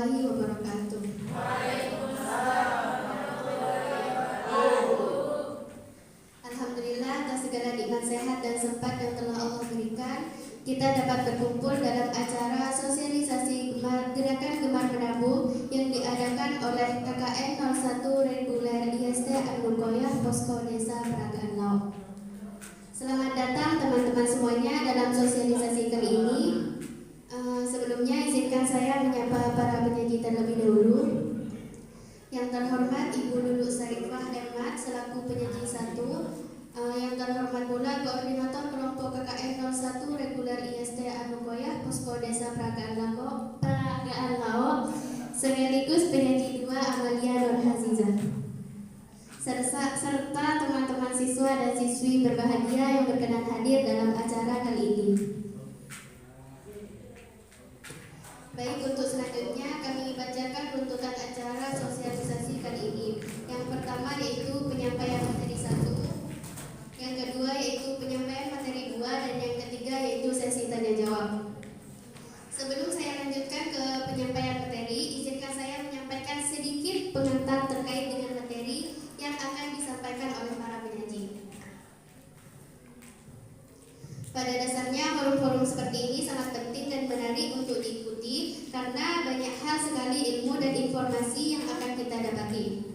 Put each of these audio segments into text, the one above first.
warahmatullahi wabarakatuh. Alhamdulillah atas segala nikmat sehat dan sempat yang telah Allah berikan, kita dapat berkumpul dalam acara sosialisasi Gerakan Gemar Menabung yang diadakan oleh KKN 01 Reguler IST An-Ruqoyah Posko Desa Peragaan Laut. Selamat datang teman-teman semuanya dalam sosialisasi kali ini. Sebelumnya izinkan saya menyapa para penyaji terlebih dahulu. Yang terhormat Ibu Lulu Sarifah Emat selaku penyaji 1. Yang terhormat pula Koordinator Kelompok KKN 01 Reguler IST An-Ruqoyah Posko Desa Peragaan Laut sekaligus penyaji 2 Amalia Nur Hazizah. Serta teman-teman siswa dan siswi berbahagia yang berkenan hadir dalam acara kali ini. Baik, untuk selanjutnya kami bacakan runtutan acara sosialisasi kali ini. Yang pertama yaitu penyampaian materi 1, yang kedua yaitu penyampaian materi 2, dan yang ketiga yaitu sesi tanya jawab. Sebelum saya lanjutkan ke penyampaian materi, izinkan saya menyampaikan sedikit pengantar terkait dengan materi yang akan disampaikan oleh para penyaji. Pada dasarnya forum-forum seperti ini sangat penting dan menarik untuk diikuti karena banyak hal sekali ilmu dan informasi yang akan kita dapati.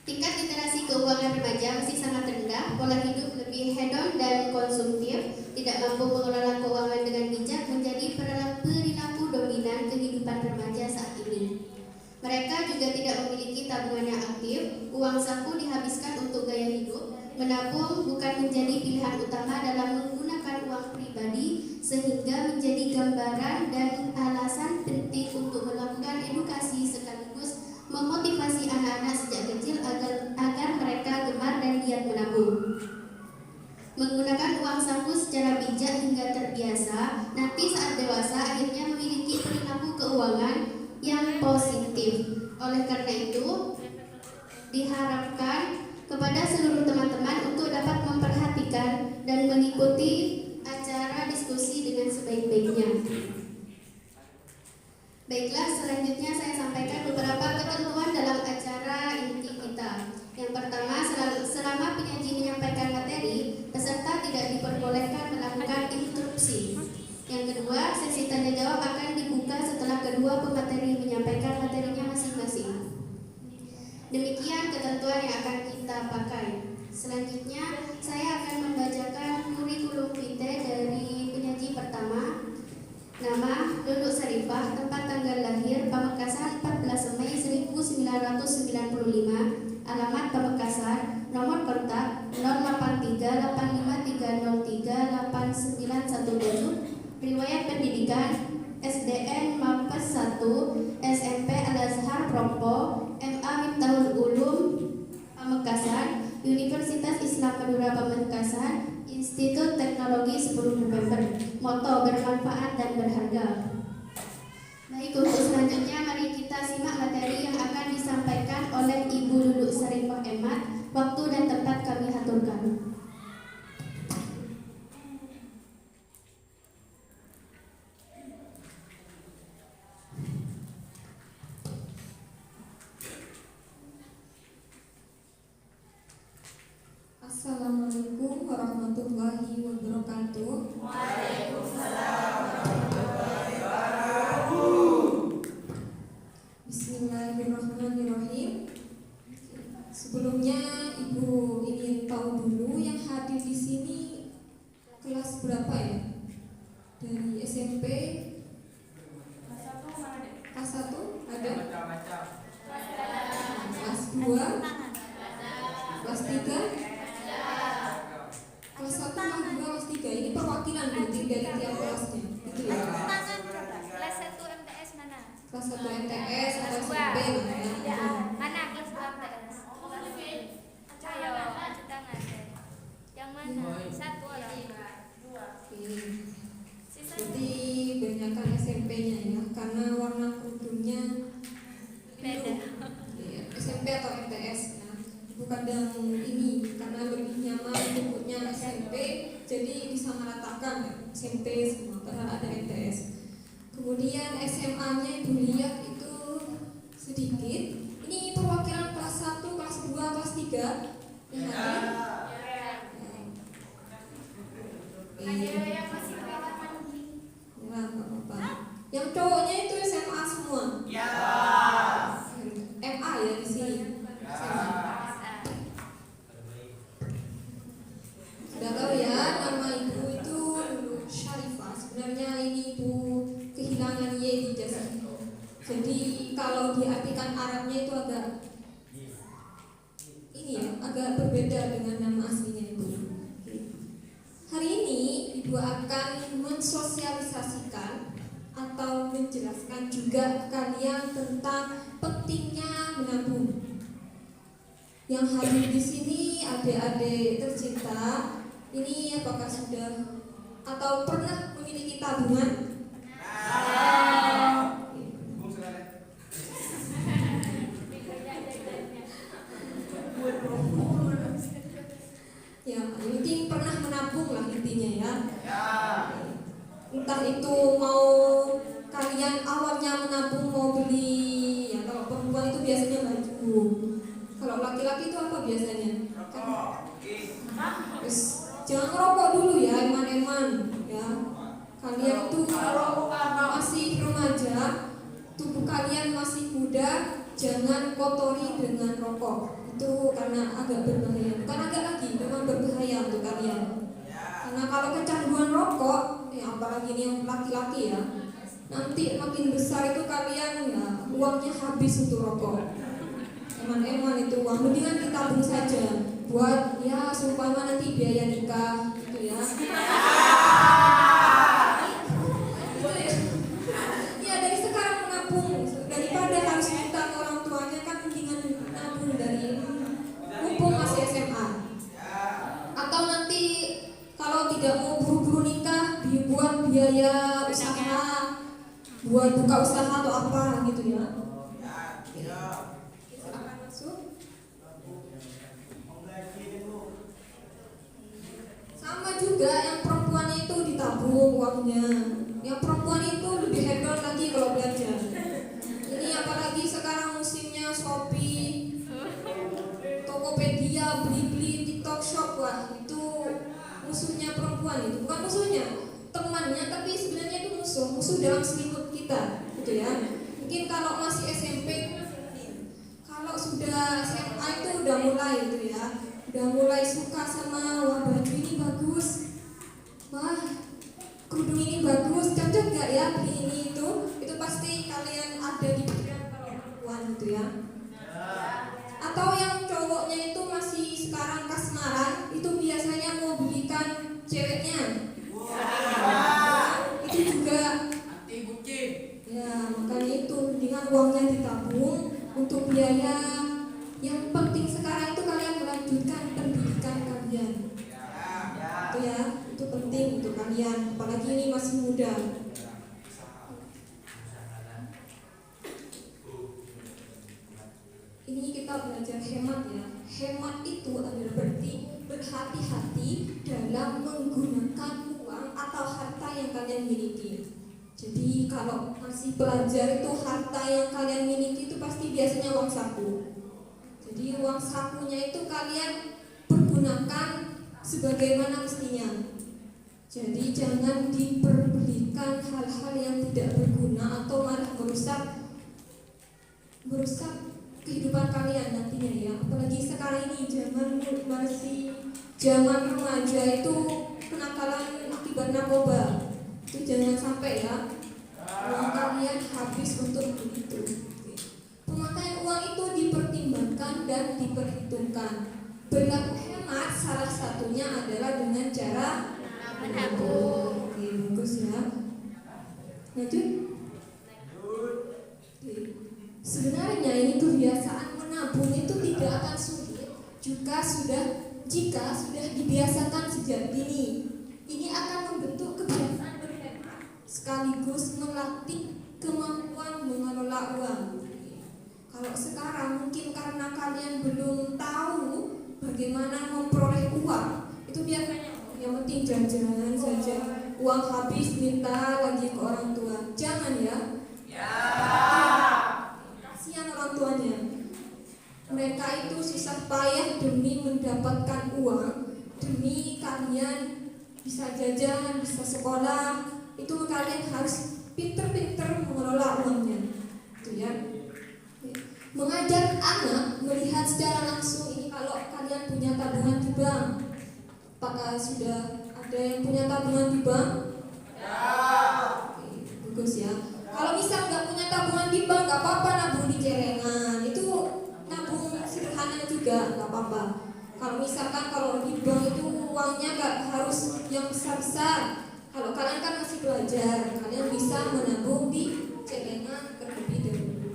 Tingkat literasi keuangan remaja masih sangat rendah, pola hidup lebih hedon dan konsumtif, tidak mampu mengelola keuangan dengan bijak menjadi perilaku dominan kehidupan remaja saat ini. Mereka juga tidak memiliki tabungan yang aktif, uang saku dihabiskan untuk gaya hidup, menabung bukan menjadi pilihan utama dalam menggunakan uang pribadi, sehingga menjadi gambaran dan alasan penting untuk melakukan edukasi sekaligus memotivasi anak-anak sejak kecil agar mereka gemar dan giat menabung. Menggunakan uang saku secara bijak hingga terbiasa, nanti saat dewasa akhirnya memiliki perilaku keuangan yang positif. Oleh karena itu, diharapkan kepada seluruh teman-teman untuk dapat memperhatikan dan mengikuti acara diskusi dengan sebaik-baiknya. Baiklah, selanjutnya saya sampaikan beberapa ketentuan dalam acara inti kita. Yang pertama, selama penyaji menyampaikan materi, peserta tidak diperbolehkan melakukan interupsi. Yang kedua, sesi tanya jawab akan dibuka setelah kedua pemateri menyampaikan materinya masing-masing. Demikian ketentuan yang akan kita pakai. Selanjutnya, saya akan membacakan kurikulum vitae dari penyaji pertama. Nama Lulu Sarifah, tempat tanggal lahir Pamekasan 14 Mei 1995, alamat Pamekasan, nomor kontak 08385303891, riwayat pendidikan SDN Mapes 1, SMP Al-Azhar Propo, MA Miftahul Ulum Pamekasan, Universitas Islam Madura Pamekasan, Institut Teknologi 10 November. Moto bermanfaat dan berharga. Baik, untuk selanjutnya mari kita simak materi yang akan disampaikan oleh Ibu Lulu Sarifah Emat. Waktu dan tempat kami aturkan. Assalamualaikum warahmatullahi wabarakatuh. Waalaikumsalam warahmatullahi wabarakatuh. Bismillahirrahmanirrahim. Sebelumnya Ibu ingin tahu dulu yang hadir di sini kelas berapa ya? Dari SMP? Kelas 1 ada? Kelas 2? Kelas 3? Kelas 1, kelas 2, kelas 3. Ini perwakilan berarti dari tiap kelasnya. Gitu ya. Kelas 1 MTS mana? Kelas 1 MTS atau SMP Ya, mana kelas 2 MTS? Ayo, cuci tangan. Yang mana? 1 atau 2? Jadi banyakkan SMP-nya ya, karena warna kerudungnya Beda. ya, SMP atau MTS ya. Bukan yang ini, karena lebih nyaman bukunya SMP, jadi disamaratakan ya, SMP semua karena ada MTS. Kemudian SMA-nya Ibu lihat itu sedikit. Ini perwakilan kelas 1, kelas 2, kelas 3 yang hadir. Ada yang masih kelihatan mandi. Ya, nggak apa-apa. Yang cowoknya itu SMA semua. MA ya di sini. Sudah tahu ya, nama ibu itu Nurul Syarifah. Sebenarnya ini ibu kehilangan Y di ijazah. Jadi kalau diartikan Arabnya itu agak ini ya, agak berbeda dengan nama aslinya ibu. Hari ini ibu akan mensosialisasikan atau menjelaskan juga kalian tentang pentingnya menabung. Yang hadir di sini adik-adik tercinta, ini apakah sudah atau pernah memiliki tabungan? Ya, yang penting pernah menabung lah intinya ya. Entah itu mau kalian awalnya menabung mau beli, ya kalau perempuan itu biasanya baju. Kalau laki-laki itu apa biasanya? Terus jangan ngerokok dulu ya, eman-eman ya. Kalian tuh kalau masih remaja, tubuh kalian masih muda, jangan kotori dengan rokok. Itu karena agak berbahaya. Bukan agak lagi, memang berbahaya untuk kalian. Karena kalau kecanduan rokok, apalagi ini yang laki-laki ya, nanti makin besar itu kalian ya uangnya habis untuk rokok. Eman-eman itu uang, mendingan ditabung saja buat ya seumpama nanti biaya nikah gitu ya. Ya dari sekarang menabung daripada harus minta ke orang tuanya, kan mendingan nabung dari mumpung masih SMA. Atau nanti kalau tidak mau buru-buru nikah, dibuat biaya usaha, buat buka usaha atau apa gitu ya. Silakan masuk. Sama juga yang perempuannya itu ditabung uangnya. Yang perempuan itu lebih hebat lagi kalau belajar. Ini apalagi sekarang musimnya Shopee, Tokopedia, Blibli, TikTok Shop, wah itu musuhnya perempuan itu. Bukan musuhnya, temannya, tapi sebenarnya itu musuh dalam selimut kita gitu ya. Mungkin kalau masih SMP, kalau sudah SMA itu udah mulai gitu ya, udah mulai suka sama wah baju ini bagus, wah kerudung ini bagus, cocok gak ya beli ini itu pasti kalian ada di pikiran kalau perempuan gitu ya. Atau yang cowoknya itu masih sekarang kasmaran, itu biasanya mau belikan ceweknya. Itu juga anti bucin. ya, makanya itu dengan uangnya ditabung untuk biaya. Yang penting sekarang itu kalian melanjutkan pendidikan kalian. Itu ya, itu penting untuk kalian, apalagi ini masih muda. Ini kita belajar hemat ya. Hemat itu adalah berarti berhati-hati dalam menggunakan uang atau harta yang kalian miliki. Jadi kalau masih pelajar itu harta yang kalian miliki itu pasti biasanya uang saku. Jadi uang sakunya itu kalian pergunakan sebagaimana mestinya. Jadi jangan diperbelikan hal-hal yang tidak berguna atau malah merusak kehidupan kalian nantinya ya. Apalagi sekarang ini zaman remaja itu kenakalan akibat narkoba. Itu jangan sampai ya uang kalian habis untuk itu. Pemakaian uang itu dipertimbangkan dan diperhitungkan. Berlaku hemat salah satunya adalah dengan cara menabung. Oke, bagus ya. Lanjut. Oke. Sebenarnya ini kebiasaan menabung itu tidak akan sulit jika sudah dibiasakan sejak dini. Ini akan membentuk kebiasaan berhemat sekaligus melatih kemampuan mengelola uang. Kalau sekarang mungkin karena kalian belum tahu bagaimana memperoleh uang, itu biasanya yang penting jajan saja, uang habis minta lagi ke orang tua. Jangan ya. Kasihan orang tuanya. Mereka itu susah payah demi mendapatkan uang, demi kalian bisa jajan, bisa sekolah. Itu kalian harus pinter-pinter mengelola uangnya. Itu ya. Mengajar anak melihat secara langsung ini kalau kalian punya tabungan di bank. Apakah sudah ada yang punya tabungan di bank? Oke, bagus ya. Kalau misal nggak punya tabungan di bank, nggak apa-apa nabung di celengan. Itu nabung sederhana juga, nggak apa-apa. Kalau misalkan kalau di bank itu uangnya nggak harus yang besar-besar. Kalau kalian kan masih belajar, kalian bisa menabung di celengan terlebih dahulu.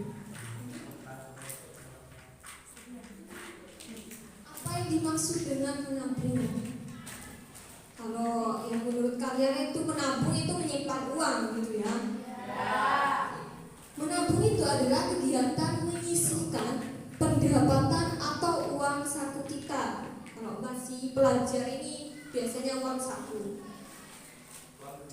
Apa yang dimaksud dengan menabung? Kalau yang menurut kalian itu menabung itu menyimpan uang gitu ya? Menabung itu adalah kegiatan menyisihkan pendapatan atau uang saku kita. Kalau masih pelajar ini biasanya uang saku.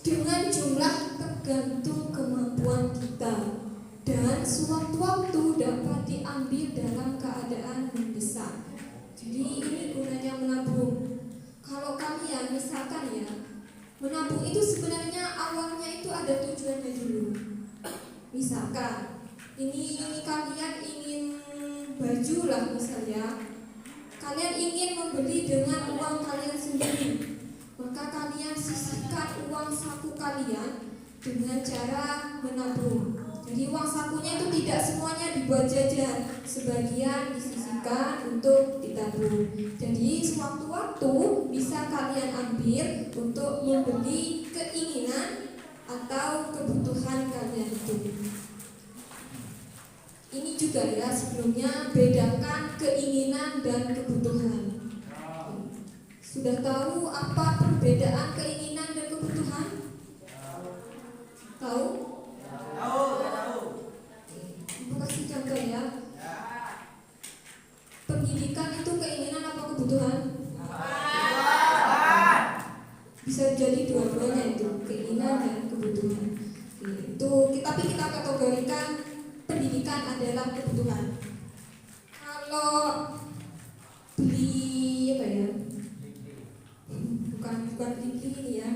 Dengan jumlah tergantung kemampuan kita dan sewaktu-waktu dapat diambil dalam keadaan mendesak. Jadi ini gunanya menabung. Kalau kalian misalkan ya, menabung itu sebenarnya awalnya itu ada tujuannya dulu. Misalkan ini kalian ingin baju lah misalnya, kalian ingin membeli dengan uang kalian sendiri, maka kalian sisihkan uang saku kalian dengan cara menabung. Jadi uang sakunya itu tidak semuanya dibuat jajan, sebagian disisihkan untuk ditabung. Jadi sewaktu-waktu bisa kalian ambil untuk membeli keinginan atau kebutuhan kalian itu. Ini juga ya sebelumnya bedakan keinginan dan kebutuhan. Sudah tahu apa perbedaan keinginan dan kebutuhan? Tahu? Ibu kasih contoh ya. Pendidikan itu keinginan apa kebutuhan? Bisa jadi dua-duanya itu, keinginan dan kebutuhan. Itu tapi kita kategorikan pendidikan adalah kebutuhan. Kalau beli apa ya? Bukan beli ya.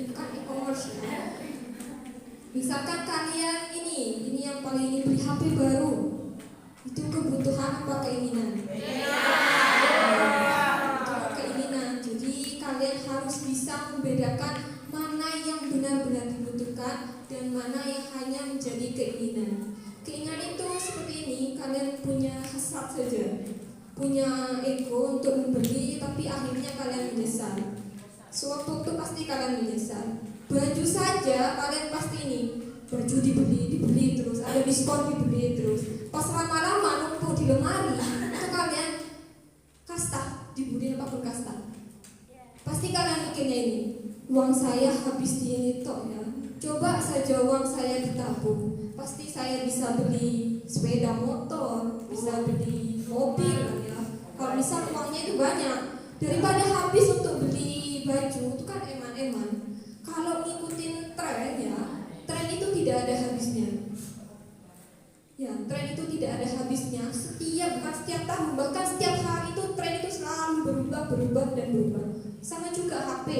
Bukan e-commerce ya. Misalkan kalian ini yang paling ini beli HP baru, itu kebutuhan apa keinginan? Itu keinginan. Jadi kalian harus bisa membedakan mana yang benar-benar dibutuhkan dan mana yang hanya menjadi keinginan. Keinginan itu seperti ini, kalian punya hasrat saja, punya ego untuk membeli, tapi akhirnya kalian menyesal. Sewaktu itu pasti kalian menyesal. Baju saja kalian pasti ini, baju dibeli terus, ada diskon dibeli terus. Pas lama-lama numpuk di lemari, itu kalian kasta, dibeli apa berkasta. Pasti kalian mikirnya ini, uang saya habis di ini tok ya. Coba saja uang saya ditabung, pasti saya bisa beli sepeda motor, bisa beli mobil ya. Kalau misal uangnya itu banyak, daripada habis untuk beli baju itu kan eman-eman. Kalau ngikutin tren ya, tren itu tidak ada habisnya. Ya, tren itu tidak ada habisnya. Bukan setiap tahun, bahkan setiap hari itu tren itu selalu berubah dan berubah. Sama juga HP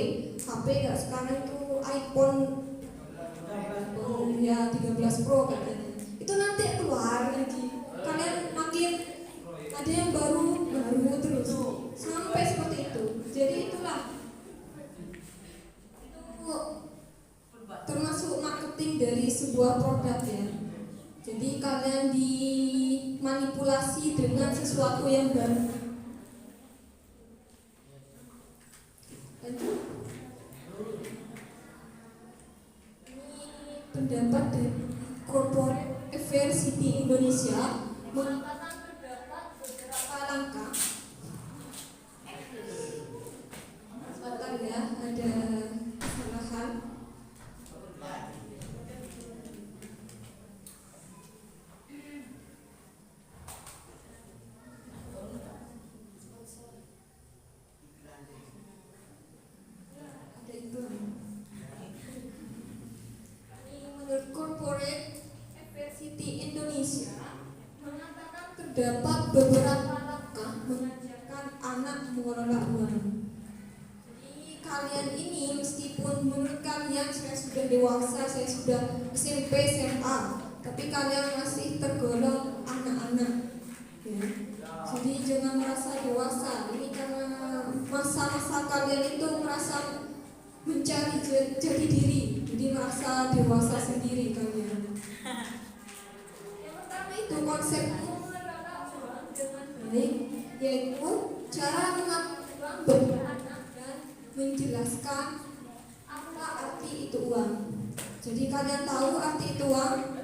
ya sekarang itu iPhone ya 13 Pro katanya. Itu nanti keluar lagi. Kalian makin ada yang baru terus sampai seperti itu. Jadi itulah itu termasuk marketing dari sebuah produk ya. Jadi kalian dimanipulasi dengan sesuatu yang baru. Ini pendapat dari Corporate Affairs City Indonesia terdapat beberapa langkah. Sebentar ya, ada kesalahan. mengelola uang. Jadi kalian ini meskipun menurut kalian saya sudah dewasa, saya sudah SMP, SMA, tapi kalian masih tergolong anak-anak. Ya. Jadi jangan merasa dewasa. Ini karena masa-masa kalian itu merasa mencari jati diri, jadi merasa dewasa sendiri kalian. Yang pertama itu konsep mengelola uang dengan baik, yaitu cara mengatur beranak dan menjelaskan apa arti itu uang. Jadi kalian tahu arti itu uang?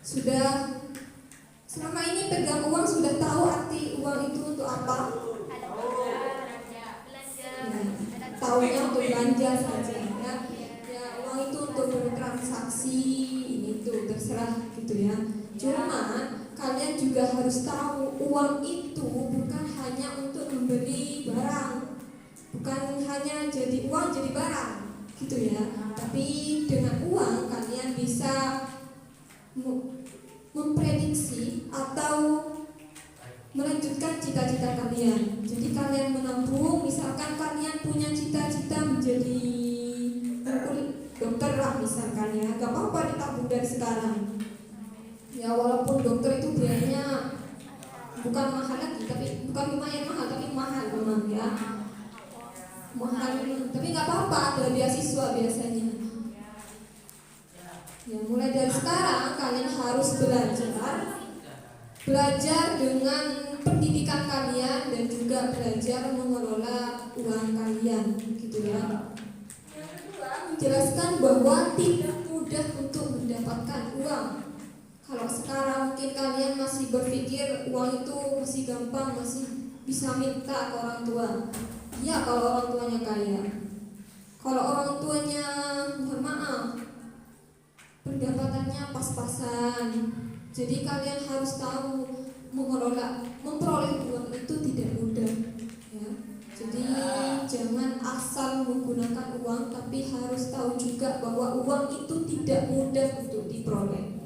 Sudah selama ini pegang uang sudah tahu arti uang itu untuk apa? Tahunya untuk belanja saja ya. Ya uang itu untuk bertransaksi ini tuh terserah gitu ya. Cuma kalian juga harus tahu uang itu bukan hanya untuk membeli barang, bukan hanya jadi uang jadi barang gitu ya. Tapi dengan uang kalian bisa memprediksi atau melanjutkan cita-cita kalian. Jadi kalian menabung, misalkan kalian punya cita-cita menjadi dokter lah misalkan ya, gak apa-apa ditabung dari sekarang. Ya walaupun dokter itu biayanya bukan mahal lagi, tapi bukan lumayan mahal, tapi mahal memang ya. Mahal, tapi gak apa-apa, ada beasiswa biasanya. Ya mulai dari sekarang kalian harus belajar dengan pendidikan kalian dan juga belajar mengelola uang kalian gitu ya. Yang kedua, menjelaskan bahwa tidak mudah untuk mendapatkan uang. Kalau sekarang mungkin kalian masih berpikir uang itu masih gampang, masih bisa minta ke orang tua. Iya kalau orang tuanya kaya. Kalau orang tuanya mohon maaf pendapatannya pas-pasan. Jadi kalian harus tahu memperoleh uang itu tidak mudah ya. Jadi jangan asal menggunakan uang, tapi harus tahu juga bahwa uang itu tidak mudah untuk diperoleh.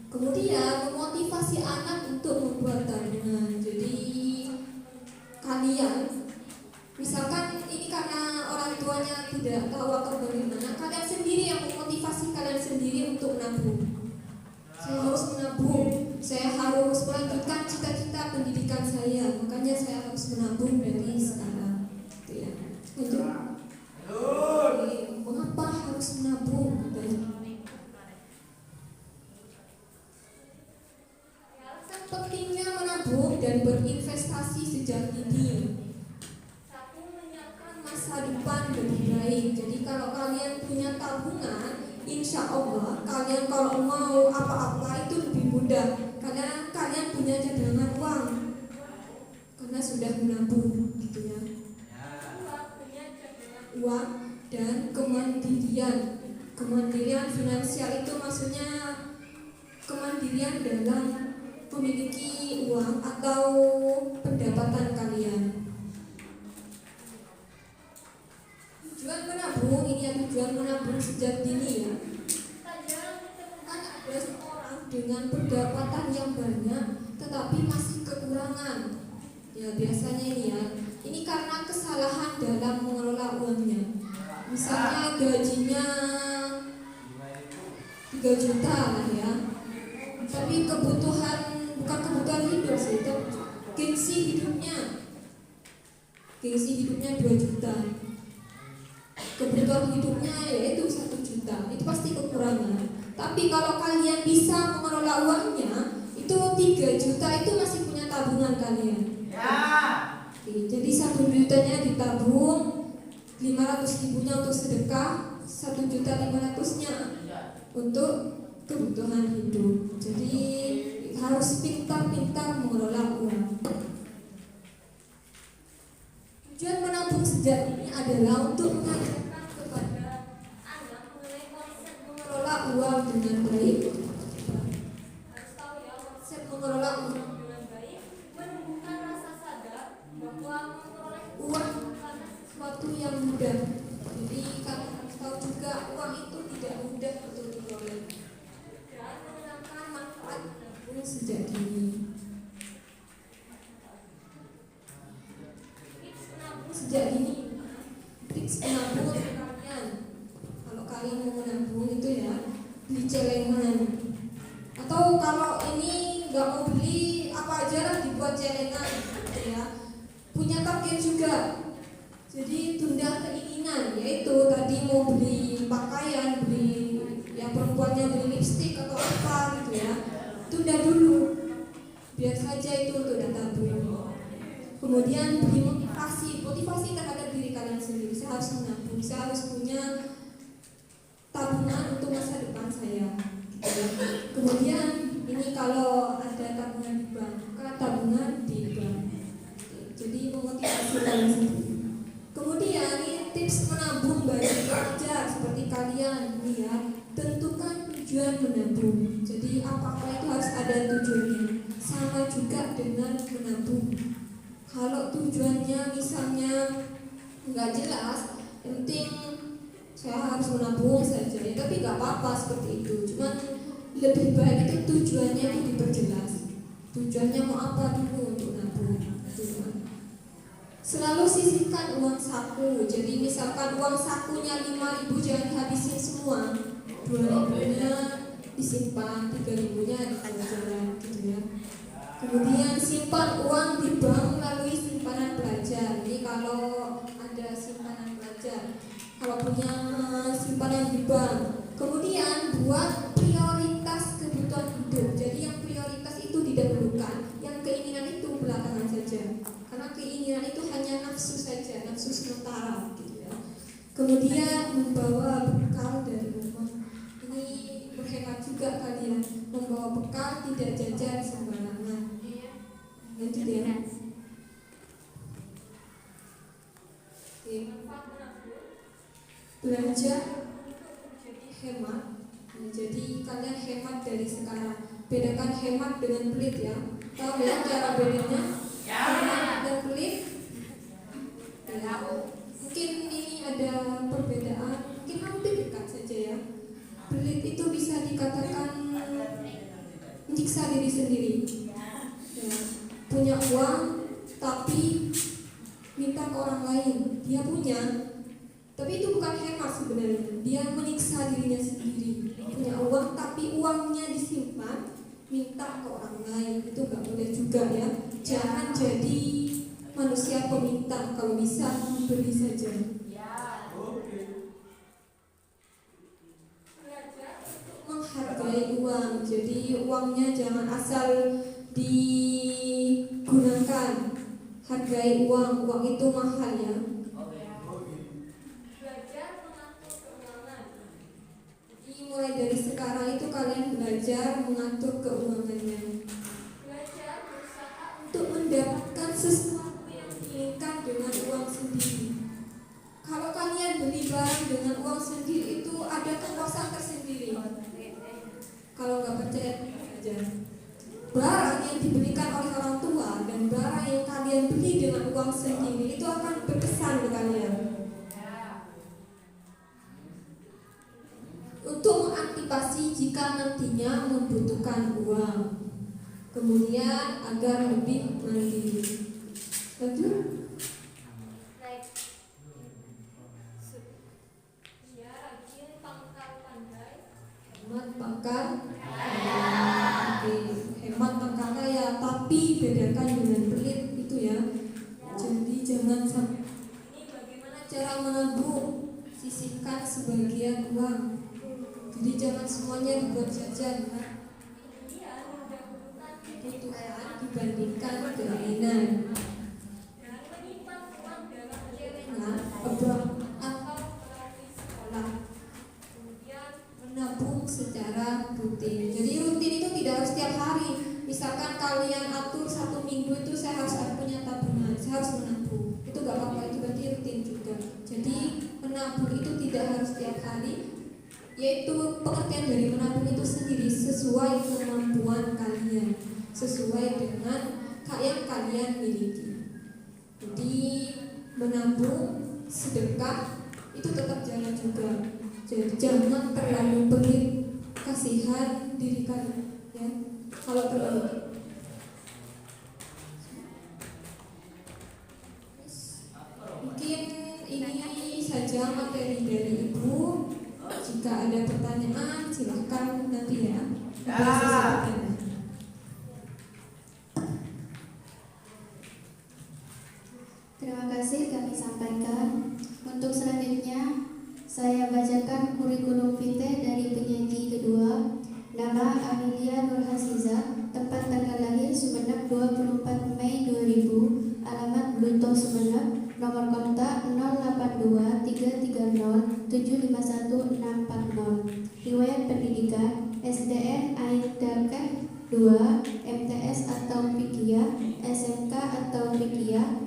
Kemudian memotivasi anak untuk membuat tabungan. Jadi kalian misalkan ini karena orang tuanya tidak tahu atau bagaimana, kalian sendiri yang memotivasi kalian sendiri untuk menabung. Saya harus menabung, saya harus melanjutkan cita-cita pendidikan saya, makanya saya harus menabung dari sekarang. Ya. Mengapa harus menabung? Alasan pentingnya menabung dan berinvestasi sejak dini. Satu, menyiapkan masa depan lebih baik. Jadi kalau kalian punya tabungan, insya Allah kalian kalau mau apa-apa itu lebih mudah karena kalian punya cadangan uang karena sudah menabung gitu ya. Punya cadangan uang dan kemandirian finansial itu maksudnya kemandirian dalam memiliki uang atau pendapatan kalian. Tujuan menabung ini ya, tujuan menabung sejak dini ya. Jarang ditemukan ada seorang dengan pendapatan yang banyak tetapi masih kekurangan. Ya biasanya ini ya. Ini karena kesalahan dalam mengelola uangnya. Misalnya gajinya 3 juta lah ya. Tapi bukan kebutuhan hidup sih, itu gengsi hidupnya 2 juta. Kebutuhan hidupnya yaitu 1 juta, itu pasti kekurangan. Tapi kalau kalian bisa mengelola uangnya, itu 3 juta itu masih punya tabungan kalian. Oke, jadi 1 jutanya ditabung, 500 ribunya untuk sedekah, 1.500.000-nya untuk kebutuhan hidup. Jadi harus pintar-pintar mengelola uang. Tujuan menabung sejak ini adalah untuk mengajarkan kepada anak mengenai konsep mengelola uang dengan baik. Harus tahu ya konsep mengelola uang dengan baik, menumbuhkan rasa sadar bahwa mengelola uang bukanlah sesuatu yang mudah. Jadi kalian harus tahu juga uang itu tidak mudah untuk diperoleh dan mengenalkan manfaat menabung sejak dini. sejak dini tips menabung kalian. Kalau kalian mau menabung itu ya beli celengan, atau kalau ini nggak mau beli apa aja lah dibuat celengan gitu ya. Punya target juga, jadi tunda keinginan, yaitu tadi mau beli pakaian, beli yang perempuannya beli lipstik atau apa gitu ya, tunda dulu, biar saja itu untuk tabung. Kemudian beri motivasi terhadap diri kalian sendiri. Saya harus menabung, saya harus punya tabungan untuk masa depan saya. Kemudian ini kalau ada tabungan di bank, maka tabungan di bank. Jadi memotivasi kalian sendiri. Kemudian ini tips menabung bagi pelajar seperti kalian, ya. Tentukan tujuan menabung. Jadi apakah itu harus ada tujuannya. Sama juga dengan menabung. Kalau tujuannya misalnya nggak jelas, yang penting saya harus menabung saja, ya, tapi nggak apa-apa seperti itu. Cuman lebih baik itu tujuannya itu diperjelas. Tujuannya mau apa dulu untuk nabung. Selalu sisihkan uang saku. Jadi misalkan uang sakunya 5.000, jangan dihabisin semua. 2.000-nya disimpan, 3.000-nya di pelajaran gitu ya. Kemudian simpan uang di bank melalui simpanan pelajar. Jadi kalau ada simpanan pelajar, kalau punya simpanan di bank. Kemudian buat prioritas kebutuhan hidup. Jadi yang prioritas itu didahulukan, yang keinginan itu belakangan saja. Karena keinginan itu hanya nafsu saja, nafsu sementara gitu ya. Kemudian membawa bekal dari rumah. Ini berhemat juga kalian, membawa bekal, tidak jajan sembarangan. Itu dia. Belajar jadi hemat. Jadi kalian hemat dari sekarang. Bedakan hemat dengan pelit ya. Tahu ya cara bedanya? Hemat dan pelit. Ya. Mungkin ini ada perbedaan. Mungkin hampir dekat saja ya. Pelit itu bisa dikatakan menyiksa diri sendiri. Ya. Punya uang tapi minta ke orang lain. Dia punya, tapi itu bukan hemat sebenarnya. Dia menyiksa dirinya sendiri. Punya uang tapi uangnya disimpan, minta ke orang lain. Itu gak boleh juga ya. Jangan jadi manusia peminta. Kalau bisa beri saja. Menghargai uang. Jadi uangnya jangan asal digunakan. Hargai uang itu mahal ya. Belajar mengatur keuangan. Jadi mulai dari sekarang itu kalian belajar mengatur keuangannya. Belajar berusaha untuk mendapatkan sesuatu yang diinginkan dengan uang sendiri. Kalau kalian beli barang dengan uang sendiri itu ada kepuasan tersendiri. Kalau nggak percaya aja. Barang yang dibelikan oleh orang tua dan barang yang kalian beli dengan uang sendiri itu akan berkesan ke kalian. Untuk mengantisipasi jika nantinya membutuhkan uang, kemudian agar lebih mandiri. Lanjut. Ya, rajin pangkal pandai, hemat pangkal. Hemat pangkal kaya, tapi bedakan dengan pelit itu ya. Jadi jangan sampai. Ini bagaimana cara menabung? Sisihkan sebagian uang. Jadi jangan semuanya dibuat jajan ya. Kemudian mendahulukan kebutuhan dibandingkan keinginan. Dan menyimpan uang dalam celengan, bank atau melalui sekolah. Kemudian menabung secara rutin. Jadi rutin itu tidak harus setiap hari. Misalkan kalian atur 1 minggu itu saya harus punya tabungan, saya harus menabung. Itu gak apa-apa, itu berarti rutin juga. Jadi menabung itu tidak harus setiap hari. Yaitu pengertian dari menabung itu sendiri sesuai kemampuan kalian, sesuai dengan yang kalian miliki. Jadi menabung, sedekah itu tetap jalan juga. Jadi jangan terlalu pelit, kasihan diri kalian ya. Kalau terlalu mungkin saja materi dari Ibu. Jika ada pertanyaan silahkan nanti ya. Terima kasih kami sampaikan. Untuk selanjutnya saya bacakan kurikulum vitae dari penyaji kedua. Nama Amelia Nurhasiza, tempat tanggal lahir Sumeneb 24 Mei 2000, alamat Bluto Sumeneb, nomor kontak 082 330 751 640. Riwayat pendidikan SDN Aidakeh 2, MTS atau Pikia, SMK atau Pikia.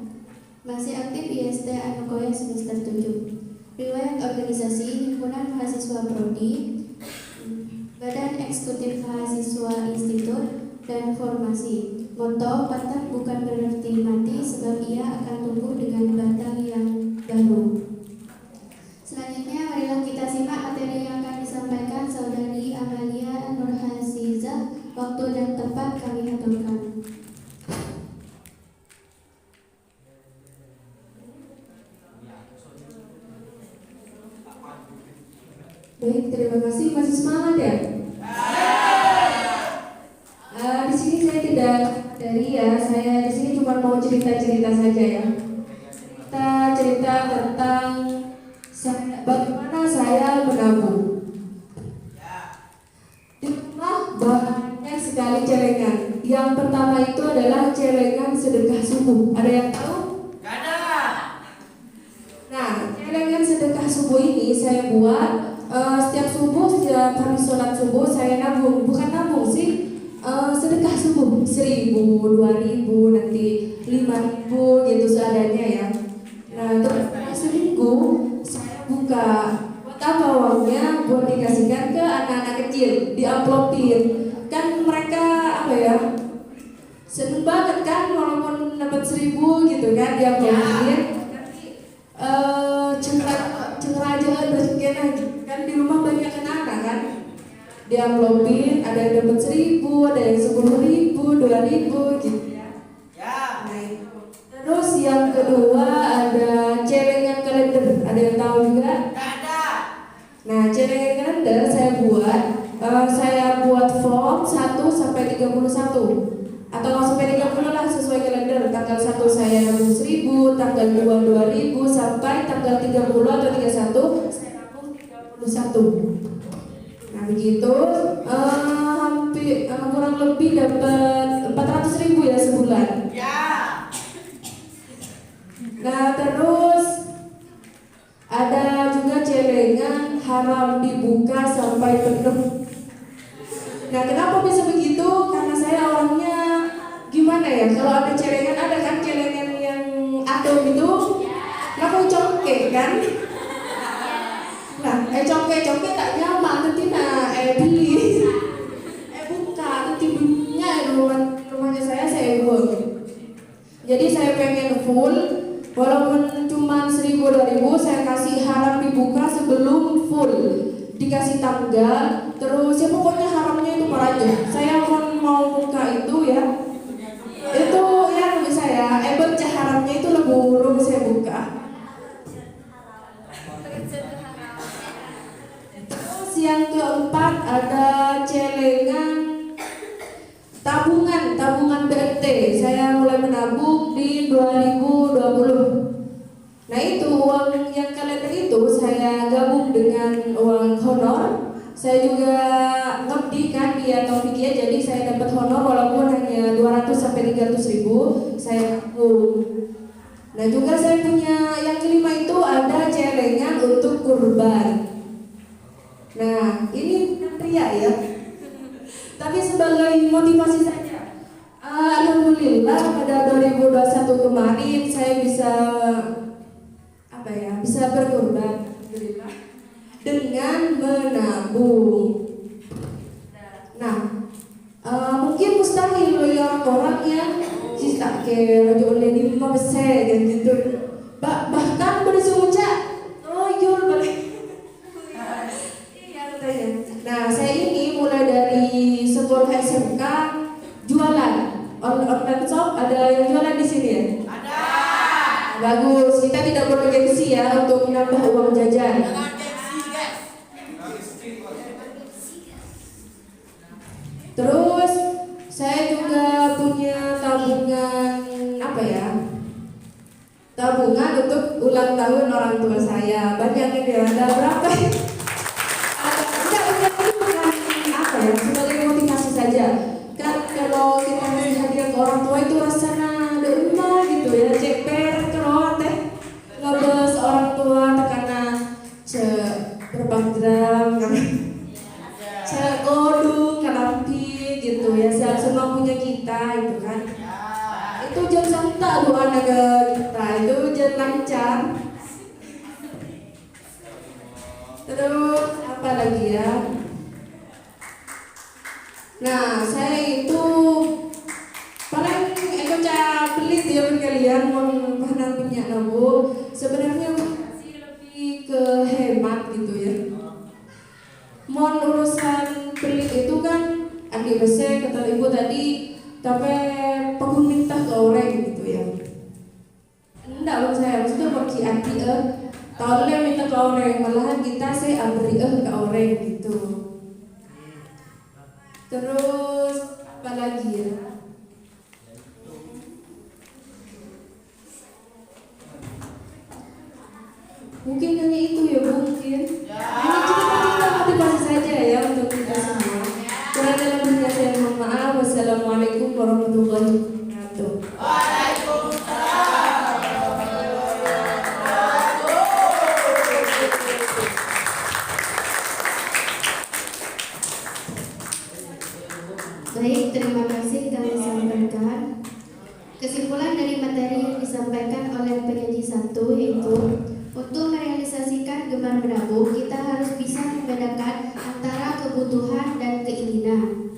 Masih aktif IST Anukoya semester 7. Riwayat organisasi Himpunan Mahasiswa Prodi, Badan Eksekutif Mahasiswa Institut, dan Formasi. Moto, patah bukan berarti mati, sebab ia akan tumbuh dengan batang yang baru. Selanjutnya marilah kita simak materi yang akan disampaikan Saudari Amalia Nurhasiza. Waktu dan tempat kami aturkan. Baik, terima kasih. Masih semangat ya? Di sini saya tidak dari ya. Saya di sini cuma mau cerita-cerita saja ya. Kita cerita tentang bagaimana saya menabung. Di rumah banyak sekali celengan. Yang pertama itu adalah celengan sedekah subuh. Ada yang tahu? Nah, celengan sedekah subuh ini saya buat setiap subuh, setiap kali sholat subuh saya nabung. Bukan nabung sih, sedekah subuh 1.000, 2.000, nanti 5.000 gitu seadanya ya. Nah, terus seminggu saya buka buat apa uangnya, buat dikasihkan ke anak-anak kecil, diamplopin. Kan mereka apa ya, seneng banget kan walaupun dapat 1.000 gitu kan, diamplopin. Cengra aja kan di rumah banyak anak-anak kan, diamplopin, ada yang dapat 1.000, ada yang 10.000, 2.000 gitu ya. Nah, terus yang kedua ada celengan kalender. Ada yang tahu juga? Nah, celengan kalender saya buat form 1 sampai 31 atau nggak sampai 30 lah, sesuai kalender. Tanggal 1 saya nabung 1.000, tanggal 2 2.000, sampai tanggal 30 atau 31 saya nabung 31. Nah begitu, hampir kurang lebih dapat 400.000 ya sebulan. Nah terus ada juga celengan haram dibuka sampai penuh. Nah kenapa bisa begitu? Karena saya orangnya gimana ya, kalau ada celengan, ada kan celengan yang atur gitu, aku congkek kan. Nah, congkek tak nyaman nanti beli, buka nanti belinya rumahnya saya buang. Jadi saya pengen full, walaupun cuma 1.000 2.000 saya kasih haram dibuka sebelum full, dikasih tanggal, terus ya pokoknya haramnya itu aja. Saya mau buka itu ya, itu ya lebih saya baca haramnya itu lebih saya buka. Terus yang keempat ada celengan tabungan BLT. Saya mulai menabung di 2020. Nah itu uang yang kalender itu saya gabung dengan uang honor. Saya juga ngabdi kan di Taufikia, jadi saya dapat honor walaupun hanya 200 sampai 300.000 saya tabung. Nah juga saya punya yang kelima itu ada celengan untuk kurban. Nah ini pria ya, tapi sebagai motivasi saja. Alhamdulillah pada 2021 kemarin saya bisa berkurban, alhamdulillah, dengan menabung. Nah, mungkin mustahil bagi orang-orang yang tak kira oleh di rumah besar dan gitu. Bahkan pada semuanya toyol balik. Nah, saya ini mulai dari sekolah SMK jualan online shop. Ada yang jualan di sini ya? Ada. Bagus, kita tidak bergengsi ya untuk menambah uang jajan. Terus saya juga punya tabungan apa ya? Tabungan untuk ulang tahun orang tua saya. Banyak ini ada berapa? Bukan apa ya? Sebagai motivasi saja. Kan kalau kita kasih hadiah ke orang tua itu rasanya ada rumah gitu ya, ceper terus teh ngabes orang tua karena berbanggram, kodu kalampi gitu ya, semampunya kita itu kan. Itu jangan tak doa naga kita itu jangan lancar. Terus apa lagi ya? Nah, saya itu paling cara pelit ya kalian mau bahan punya nabu. Sebenarnya masih lebih ke hemat gitu ya. Mau urusan pelit itu kan adik besar kata ibu tadi, tapi perlu minta ke orang gitu ya. Enggak loh saya, maksudnya bagi adik kalau dia minta ke orang, malahan kita saya beri ke orang gitu. Terus apa lagi ya? Mungkin hanya itu ya Bu, mungkin. Hanya cerita-cerita motivasi saja ya untuk kita semua. Kurang lebihnya saya mohon maaf. Wassalamualaikum warahmatullahi wabarakatuh. Baik, terima kasih kami sampaikan. Kesimpulan dari materi yang disampaikan oleh penyaji satu yaitu untuk merealisasikan gemar menabung kita harus bisa membedakan antara kebutuhan dan keinginan.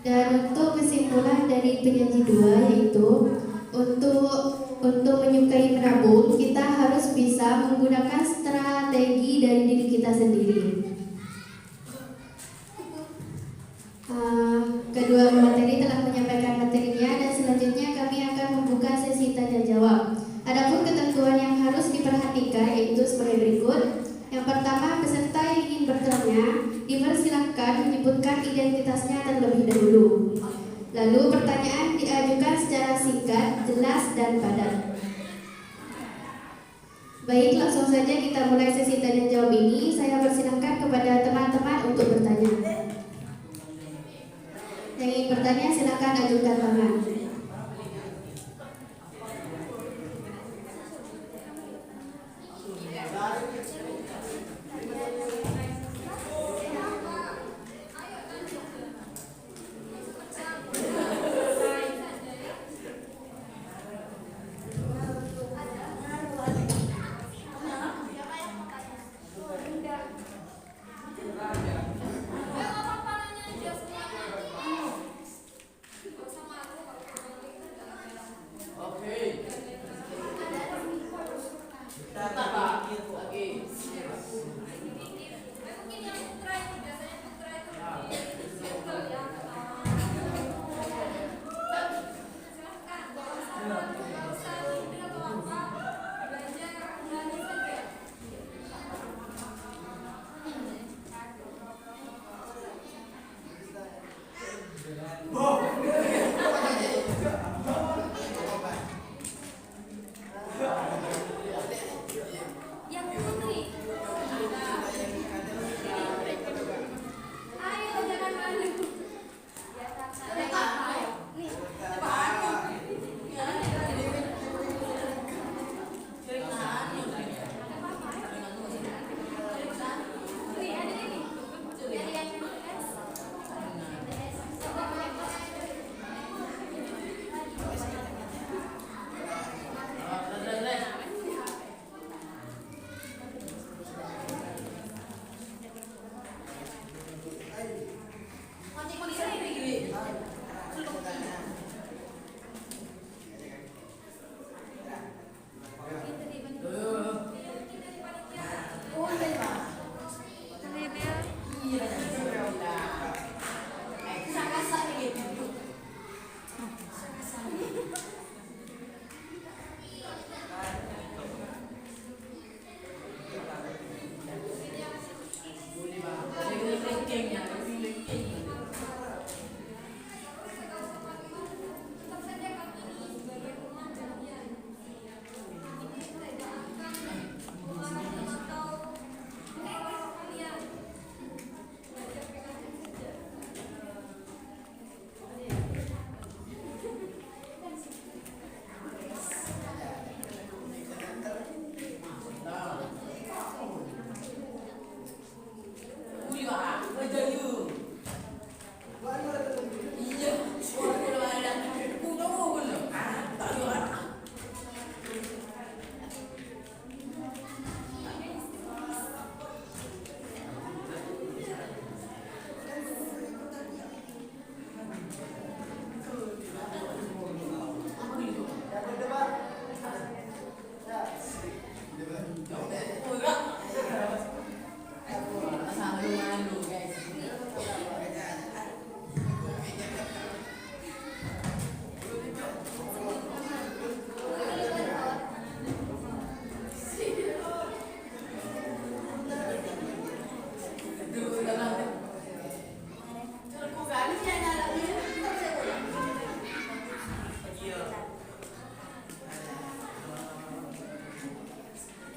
Dan untuk kesimpulan dari penyaji dua yaitu untuk menyukai menabung kita harus bisa menggunakan strategi dari diri kita sendiri. Kedua materi telah menyampaikan materinya dan selanjutnya kami akan membuka sesi tanya jawab. Adapun ketentuan yang harus diperhatikan yaitu sebagai berikut. Yang pertama, peserta yang ingin bertanya dipersilakan menyebutkan identitasnya terlebih dahulu. Lalu pertanyaan diajukan secara singkat, jelas dan padat. Baik, langsung saja kita mulai sesi tanya jawab ini. Saya persilahkan kepada teman-teman untuk bertanya. Yang ingin bertanya silakan ajukan tangan.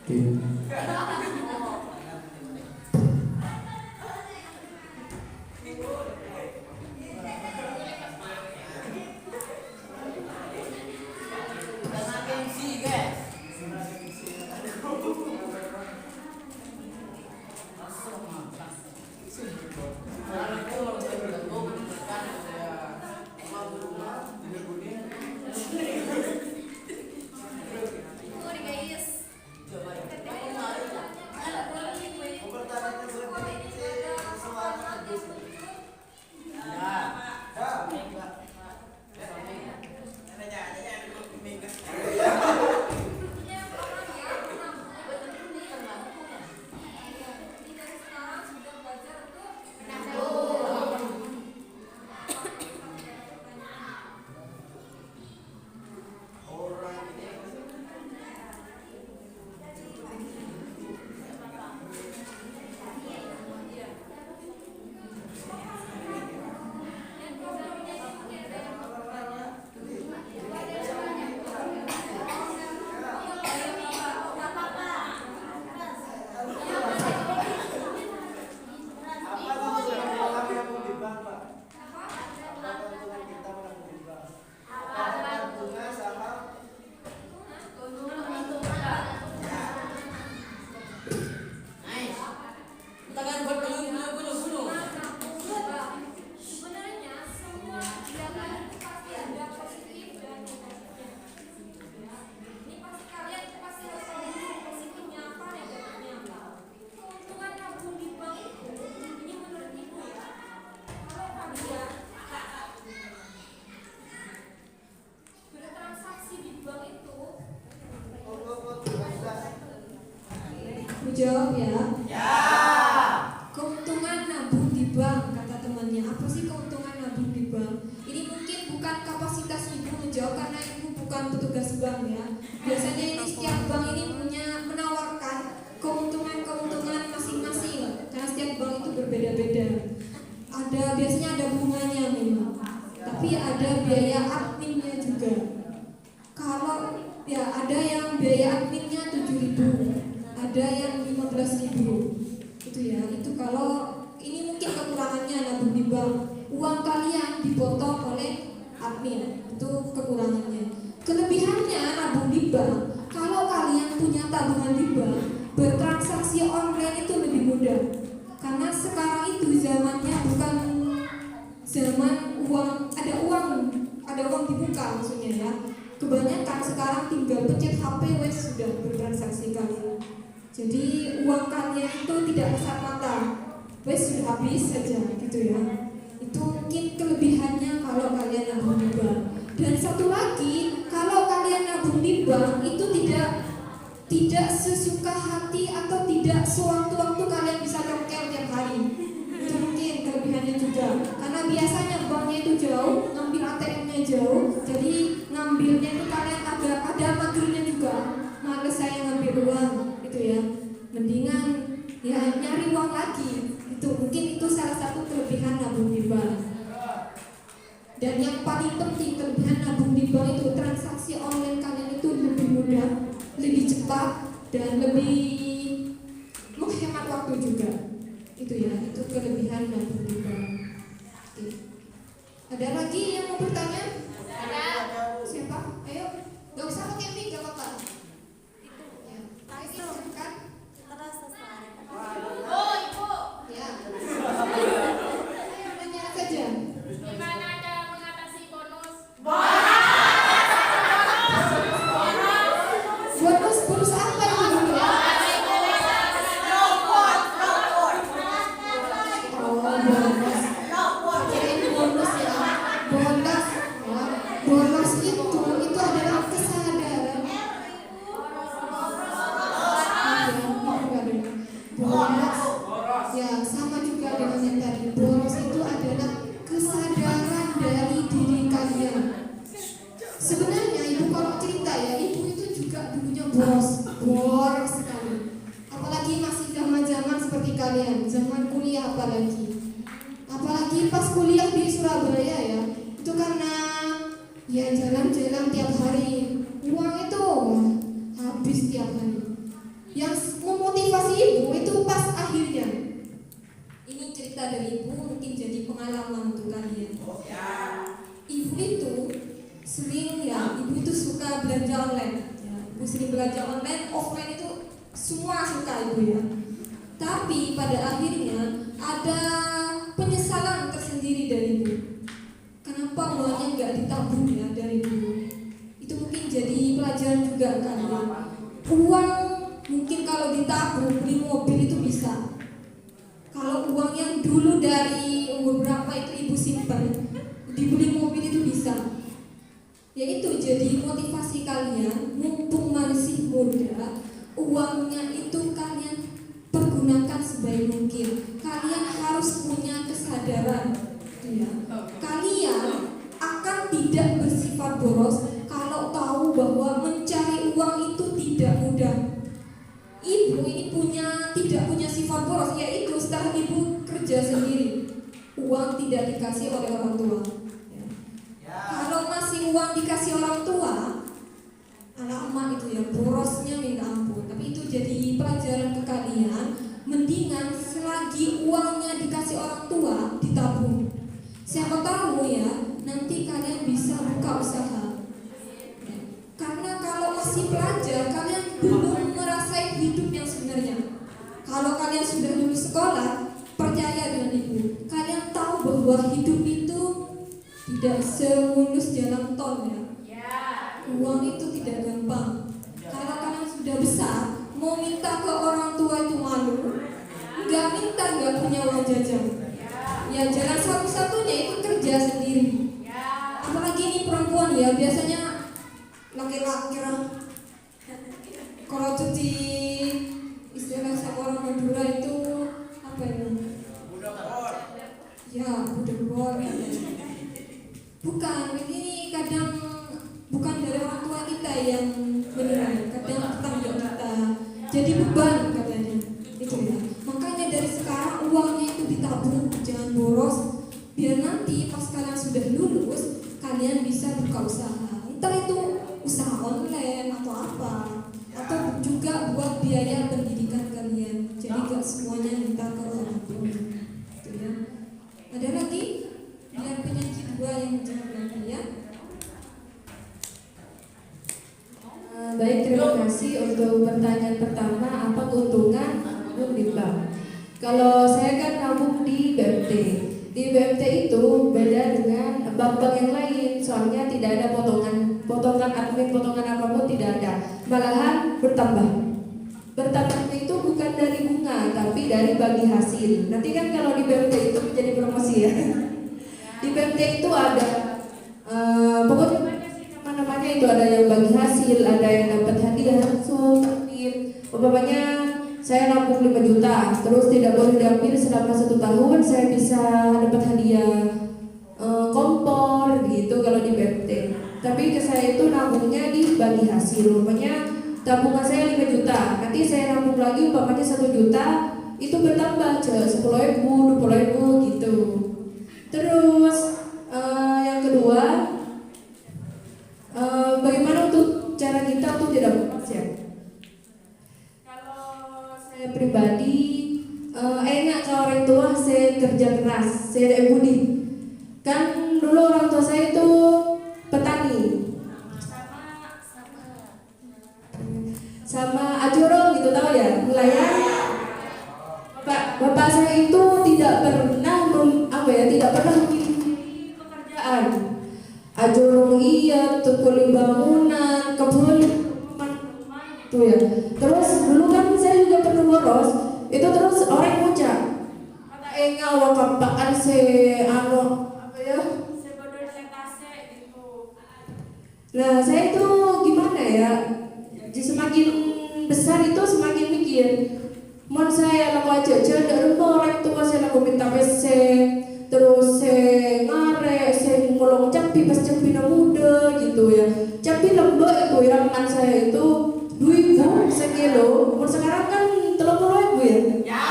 Oke. Jawab ya. Keuntungan nabung di bank, kata temannya. Apa sih keuntungan nabung di bank? Ini mungkin bukan kapasitas ibu menjawab karena ibu bukan petugas bank ya. Biasanya ini setiap bank ini punya menawarkan keuntungan masing-masing. Karena setiap bank itu berbeda-beda. Biasanya ada bunganya memang. Tapi ada biaya adminnya juga. Kalau ya ada yang biaya adminnya 7.000. Ada yang 15.000 itu ya, itu kalau ini mungkin kekurangannya nabung di bank, uang kalian dipotong oleh admin, itu kekurangannya. Kelebihannya nabung di bank, kalau kalian punya tabungan di bank, bertransaksi online itu lebih mudah, karena sekarang itu zamannya bukan zaman ada uang dibuka maksudnya ya. Kebanyakan sekarang tinggal pencet HP wes sudah bertransaksi kalian. Jadi uang kalian itu tidak kasat mata, wes sudah habis saja gitu ya. Itu mungkin kelebihannya kalau kalian nabung di bank. Dan satu lagi, kalau kalian nabung di bank itu tidak sesuka hati atau tidak sewaktu-waktu kalian bisa congkel tiap hari. Itu mungkin kelebihannya juga. Karena biasanya banknya itu jauh, ngambil ATM-nya jauh, jadi ngambilnya itu kalian agak ada magernya juga. Males saya ngambil uang. Ya, mendingan ya nyari uang lagi. Itu mungkin itu salah satu kelebihan nabung di bank. Dan yang paling penting kelebihan nabung di bank itu transaksi online kalian itu lebih mudah, lebih cepat dan lebih menghemat waktu juga. Itu ya, itu kelebihan nabung di bank. Oke. Ada lagi yang mau bertanya? Ada. Siapa? Ayo, gak usah pakai mic, gak apa-apa. Oh, Ibu. Ya. Tanya saja. Gimana cara mengatasi bonus? Bonus apa itu dulu ya? Oh, bonus. Kirain bonus ya. Bonus. Bonus itu adalah kesadaran. Bonus. Ya, sama juga dengan yang tadi. Bonus itu adalah kesadaran dari diri kalian. Sebenarnya ibu kalau cerita ya, ibu itu juga dulunya boros sekali. Apalagi masih zaman-zaman seperti kalian, zaman kuliah apalagi pas kuliah di Surabaya ya, itu karena ya jalan-jalan tiap hari, uang itu habis tiap hari. Yang memotivasi ibu itu pas akhirnya. Ini cerita dari ibu, mungkin jadi pengalaman untuk kalian. Ibu itu sering ya, ibu itu suka belanja online. Ya, ibu sering belanja online, offline itu semua suka ibu ya. Tapi pada akhirnya ada penyesalan tersendiri dari ibu. Kenapa uangnya nggak ditabung ya dari dulu? Itu mungkin jadi pelajaran juga kan ya. Uang mungkin kalau ditabung beli mobil itu bisa. Kalau uang yang dulu dari beberapa itu ibu simpan dibeli mobil itu bisa. Ya itu jadi motivasi kalian, mumpung masih muda, uangnya itu kalian pergunakan sebaik mungkin. Kalian harus punya kesadaran ya. Kalian akan tidak bersifat boros kalau tahu bahwa mencari uang itu tidak mudah. Ibu ini tidak punya sifat boros, yaitu setelah ibu kerja sendiri, uang tidak dikasih oleh orang tua. Ya. Kalau masih uang dikasih orang tua, anak emak itu ya borosnya minta ampun. Tapi itu jadi pelajaran ke kalian. Mendingan selagi uangnya dikasih orang tua ditabung. Siapa tahu ya nanti kalian bisa buka usaha. Ya. Karena kalau masih pelajar kalian belum merasakan hidup yang sebenarnya. Kalau kalian sudah lulus sekolah, percaya dengan ibu, kalian tahu bahwa hidup itu tidak semulus jalan tol ya. Uang itu tidak gampang. Kalau kalian sudah besar, mau minta ke orang tua itu malu. Nggak minta, nggak punya uang jajan. Ya jalan satu-satunya itu kerja sendiri. Apalagi ini perempuan ya, biasanya laki-laki lah. Kalau cuci istilah sama orang Madura itu apa ya? Ya, budak bor. Bukan, ini kadang bukan dari orang tua kita yang menilai, kadang tetangga kita. Jadi beban katanya. Itu ya. Makanya dari sekarang uangnya itu ditabung, jangan boros. Biar nanti pas kalian sudah lulus, kalian bisa buka usaha. Entah itu usaha online atau apa, atau juga buat biaya pendidikan kalian. Jadi gak semuanya minta ke orang tua. Itu ya. Ada lagi? Biar penyanyi dua yang menjawab lagi ya. Baik, terima kasih untuk pertanyaan pertama, apa keuntungan nabung di bank? Kalau saya kan nabung di BMT. Di BMT itu beda dengan bank-bank yang lain, soalnya tidak ada potongan admin, potongan apapun tidak ada. Malahan bertambah. Bertambahnya itu bukan dari bunga, tapi dari bagi hasil. Nanti kan kalau di BMT itu menjadi promosi ya. Di BMT itu ada pokoknya namanya itu ada yang bagi hasil, ada yang dapat hadiah langsung. Umpamanya saya nabung 5 juta, terus tidak boleh diambil selama 1 tahun, saya bisa dapat hadiah kompor gitu kalau di BMT. Tapi ke saya itu nabungnya di bagi hasil. Umpamanya tabungan saya 5 juta, nanti saya nabung lagi umpamanya 1 juta, itu bertambah 10.000, 20.000 gitu. Terus yang kedua, bagaimana untuk cara kita untuk tidak boros ya? Kalau saya pribadi enak kalau orang tua saya kerja keras, saya ada budi. Kan dulu orang tua saya itu petani, sama ajoro gitu, tahu ya, nelayan. Bapak saya itu tidak pernah tidak pernah memiliki pekerjaan. Ajorong iya, tukuli bangunan, kebun, itu ya. Terus dulu kan saya juga pernah boros. Itu terus orang ngucap, kata enggak wakampakan apa ya? Nah saya itu gimana ya? Semakin besar itu semakin mikir. Mon saya laku aja dari orang tua saya laku minta PC, terus saya ngarek, saya ngolong capi pas capi muda gitu ya. Capi lembek itu iraman saya itu 2.000 sekilo. Mon sekarang kan 30.000 ya.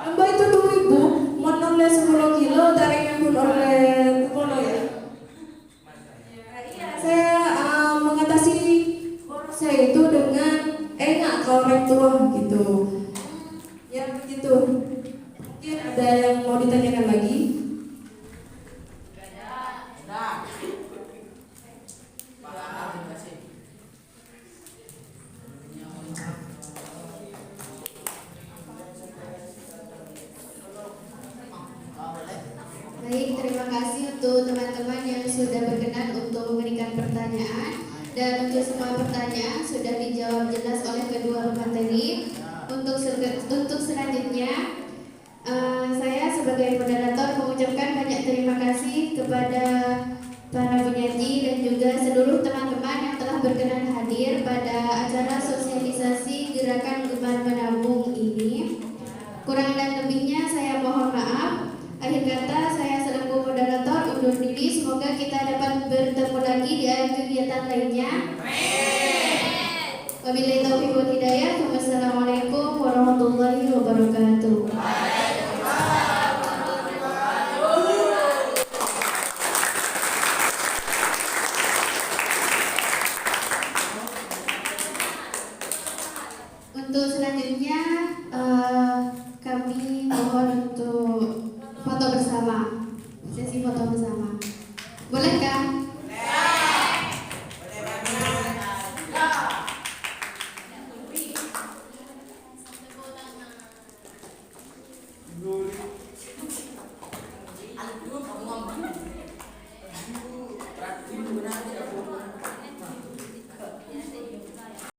Lembek itu 2.000, mon oleh 10 kilo taringnya pun oleh kono ya. Saya mengatasi boros saya itu dengan enak kalau orang tua untuk teman-teman yang sudah berkenan untuk memberikan pertanyaan, dan untuk semua pertanyaan sudah dijawab jelas oleh kedua pemateri. Untuk selanjutnya, saya sebagai moderator mengucapkan banyak terima kasih kepada para penyaji dan juga seluruh teman-teman yang telah berkenan hadir pada acara sosialisasi gerakan Gemar Menabung ini. Kurang dan lebihnya saya mohon maaf. Akhir kata, saya selaku moderator undur diri. Semoga kita dapat bertemu lagi di kegiatan lainnya. Wabillahi taufiq wal hidayah. Wassalamualaikum warahmatullahi wabarakatuh.